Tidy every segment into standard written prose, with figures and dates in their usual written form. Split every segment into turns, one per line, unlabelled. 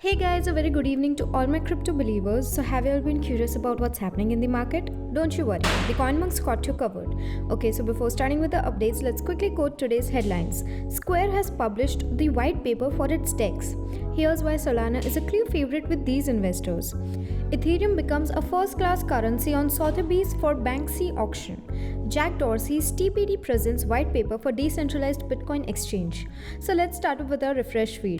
Hey guys, a very good evening to all my crypto believers. So, have you all been curious about what's happening in the market? Don't you worry, the CoinMonk's got you covered. Okay, so before starting with the updates, let's quickly quote today's headlines. Square has published the white paper for its DEX. Here's why Solana is a clear favorite with these investors. Ethereum becomes a first class currency on Sotheby's for Banksy auction. Jack Dorsey's TPD presents white paper for decentralized Bitcoin exchange. So, let's start with a refresh feed.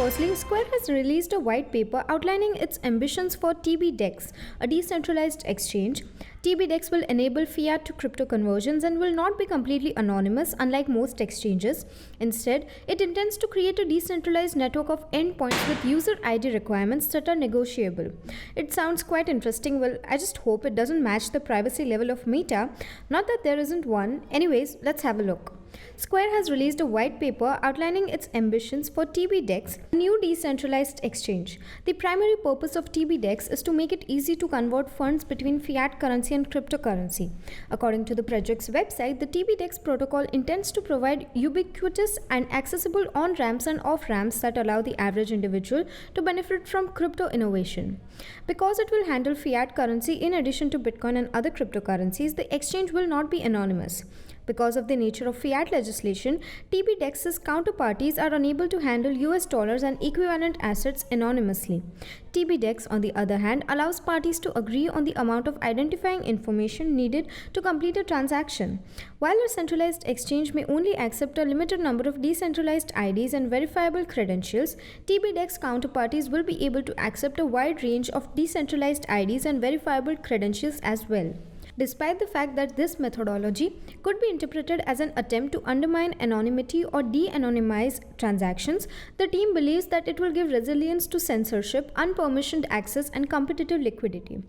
Firstly, Square has released a white paper outlining its ambitions for TBDEX, a decentralized exchange. TBDEX will enable fiat to crypto conversions and will not be completely anonymous, unlike most exchanges. Instead, it intends to create a decentralized network of endpoints with user ID requirements that are negotiable. It sounds quite interesting. Well, I just hope it doesn't match the privacy level of Meta. Not that there isn't one. Anyways, let's have a look. Square has released a white paper outlining its ambitions for TBDEX, a new decentralized exchange. The primary purpose of TBDEX is to make it easy to convert funds between fiat currency and cryptocurrency. According to the project's website, the TBDEX protocol intends to provide ubiquitous and accessible on-ramps and off-ramps that allow the average individual to benefit from crypto innovation. Because it will handle fiat currency in addition to Bitcoin and other cryptocurrencies, the exchange will not be anonymous. Because of the nature of fiat legislation, TBDEX's counterparties are unable to handle US dollars and equivalent assets anonymously. TBDEX, on the other hand, allows parties to agree on the amount of identifying information needed to complete a transaction. While a centralized exchange may only accept a limited number of decentralized IDs and verifiable credentials, TBDEX counterparties will be able to accept a wide range of decentralized IDs and verifiable credentials as well. Despite the fact that this methodology could be interpreted as an attempt to undermine anonymity or de-anonymize transactions, the team believes that it will give resilience to censorship, unpermissioned access, and competitive liquidity.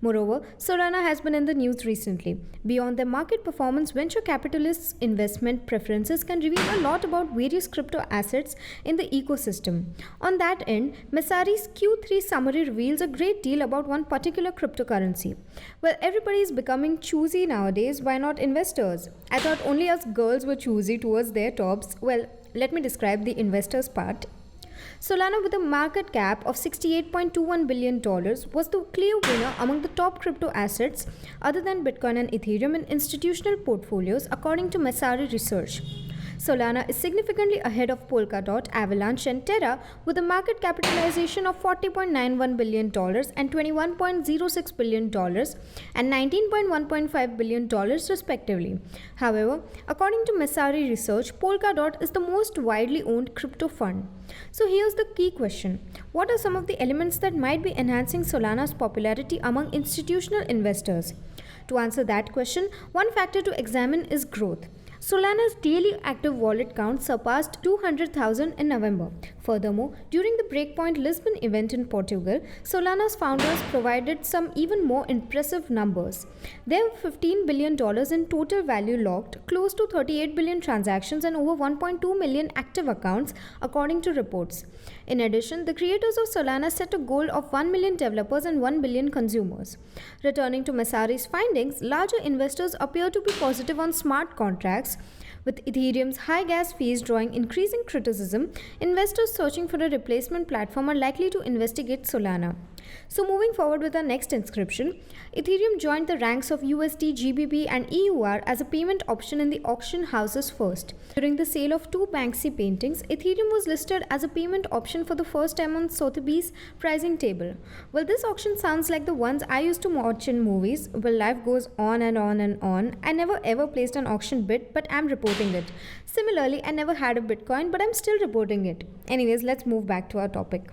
Moreover, Solana has been in the news recently. Beyond their market performance, venture capitalists' investment preferences can reveal a lot about various crypto assets in the ecosystem. On that end, Messari's Q3 summary reveals a great deal about one particular cryptocurrency. Well, everybody is becoming choosy nowadays, why not investors? I thought only us girls were choosy towards their tops. Well, let me describe the investors part. Solana, with a market cap of $68.21 billion, was the clear winner among the top crypto assets other than Bitcoin and Ethereum in institutional portfolios, according to Messari Research. Solana is significantly ahead of Polkadot, Avalanche, and Terra with a market capitalization of $40.91 billion and $21.06 billion and $19.15 billion respectively. However, according to Messari Research, Polkadot is the most widely owned crypto fund. So here's the key question. What are some of the elements that might be enhancing Solana's popularity among institutional investors? To answer that question, one factor to examine is growth. Solana's daily active wallet count surpassed 200,000 in November. Furthermore, during the Breakpoint Lisbon event in Portugal, Solana's founders provided some even more impressive numbers. There were $15 billion in total value locked, close to 38 billion transactions, and over 1.2 million active accounts, according to reports. In addition, the creators of Solana set a goal of 1 million developers and 1 billion consumers. Returning to Messari's findings, larger investors appear to be positive on smart contracts. With Ethereum's high gas fees drawing increasing criticism, investors searching for a replacement platform are likely to investigate Solana. So moving forward with our next inscription, Ethereum joined the ranks of USD, GBP and EUR as a payment option in the auction houses first. During the sale of two Banksy paintings, Ethereum was listed as a payment option for the first time on Sotheby's pricing table. Well, this auction sounds like the ones I used to watch in movies. Well, life goes on and on and on. I never ever placed an auction bid, but I'm reporting it. Similarly, I never had a Bitcoin, but I'm still reporting it. Anyways, let's move back to our topic.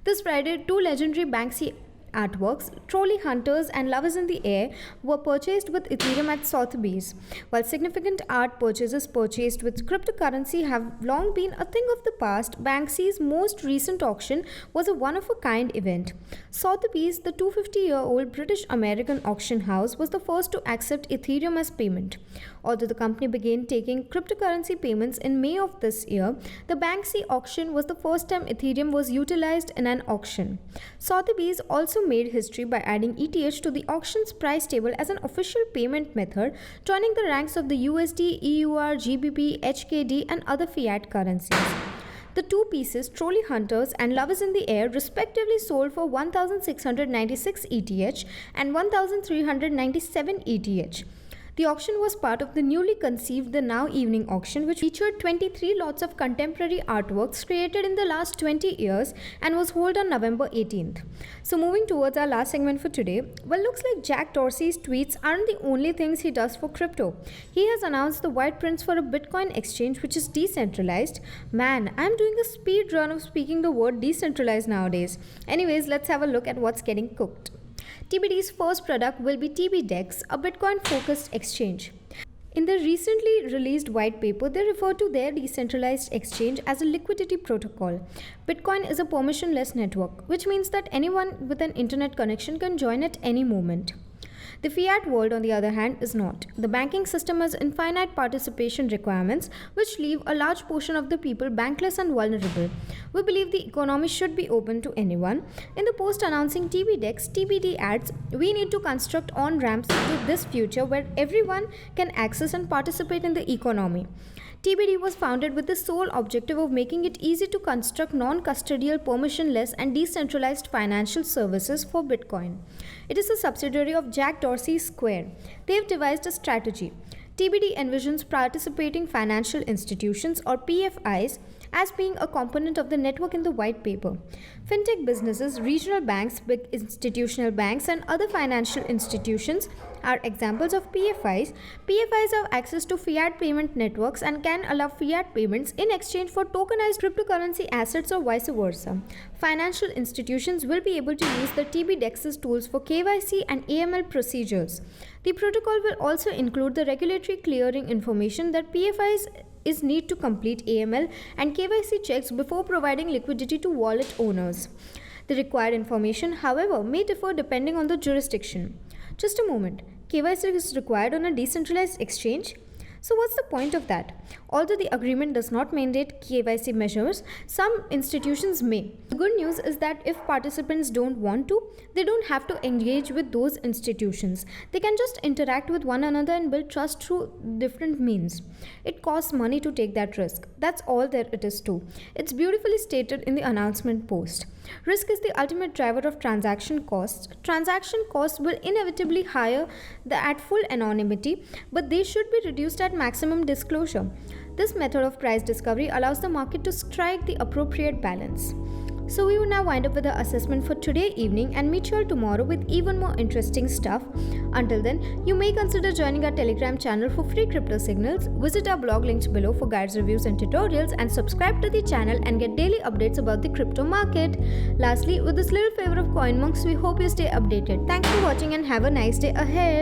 This Friday, two legendary Banksy artworks, Trolley Hunters and Lovers in the Air, were purchased with Ethereum at Sotheby's. While significant art purchases purchased with cryptocurrency have long been a thing of the past, Banksy's most recent auction was a one-of-a-kind event. Sotheby's, the 250-year-old British-American auction house, was the first to accept Ethereum as payment. Although the company began taking cryptocurrency payments in May of this year, the Banksy auction was the first time Ethereum was utilized in an auction. Sotheby's also also made history by adding ETH to the auction's price table as an official payment method, joining the ranks of the USD, EUR, GBP, HKD, and other fiat currencies. The two pieces, Trolley Hunters and Love is in the Air, respectively sold for 1,696 ETH and 1,397 ETH. The auction was part of the newly conceived The Now Evening auction, which featured 23 lots of contemporary artworks created in the last 20 years and was held on November 18th. So, moving towards our last segment for today, well, looks like Jack Dorsey's tweets aren't the only things he does for crypto. He has announced the white prints for a Bitcoin exchange which is decentralized. Man, I'm doing a speed run of speaking the word decentralized nowadays. Anyways, let's have a look at what's getting cooked. TBD's first product will be TBDEX, a Bitcoin-focused exchange. In the recently released white paper, they refer to their decentralized exchange as a liquidity protocol. Bitcoin is a permissionless network, which means that anyone with an internet connection can join at any moment. The fiat world, on the other hand, is not. The banking system has infinite participation requirements, which leave a large portion of the people bankless and vulnerable. We believe the economy should be open to anyone. In the post announcing TBDEX, TBD adds, we need to construct on-ramps to this future where everyone can access and participate in the economy. TBD was founded with the sole objective of making it easy to construct non-custodial, permissionless, and decentralized financial services for Bitcoin. It is a subsidiary of Jack Dorsey Square. They have devised a strategy. TBD envisions participating financial institutions, or PFIs, as being a component of the network in the white paper. Fintech businesses, regional banks, big institutional banks, and other financial institutions are examples of PFIs. PFIs have access to fiat payment networks and can allow fiat payments in exchange for tokenized cryptocurrency assets or vice versa. Financial institutions will be able to use the TBDEX's tools for KYC and AML procedures. The protocol will also include the regulatory clearing information that PFIs need to complete AML and KYC checks before providing liquidity to wallet owners. The required information, however, may differ depending on the jurisdiction. Just a moment, KYC is required on a decentralized exchange? So what's the point of that? Although the agreement does not mandate KYC measures, some institutions may. The good news is that if participants don't want to, they don't have to engage with those institutions. They can just interact with one another and build trust through different means. It costs money to take that risk. That's all there it is to. It's beautifully stated in the announcement post. Risk is the ultimate driver of transaction costs. Transaction costs will inevitably higher at full anonymity, but they should be reduced at maximum disclosure. This method of price discovery allows the market to strike the appropriate balance. So we will now wind up with the assessment for today evening and meet you all tomorrow with even more interesting stuff. Until then, you may consider joining our Telegram channel for free crypto signals, visit our blog linked below for guides, reviews and tutorials, and subscribe to the channel and get daily updates about the crypto market. Lastly, with this little favor of CoinMonks, we hope you stay updated. Thanks for watching and have a nice day ahead.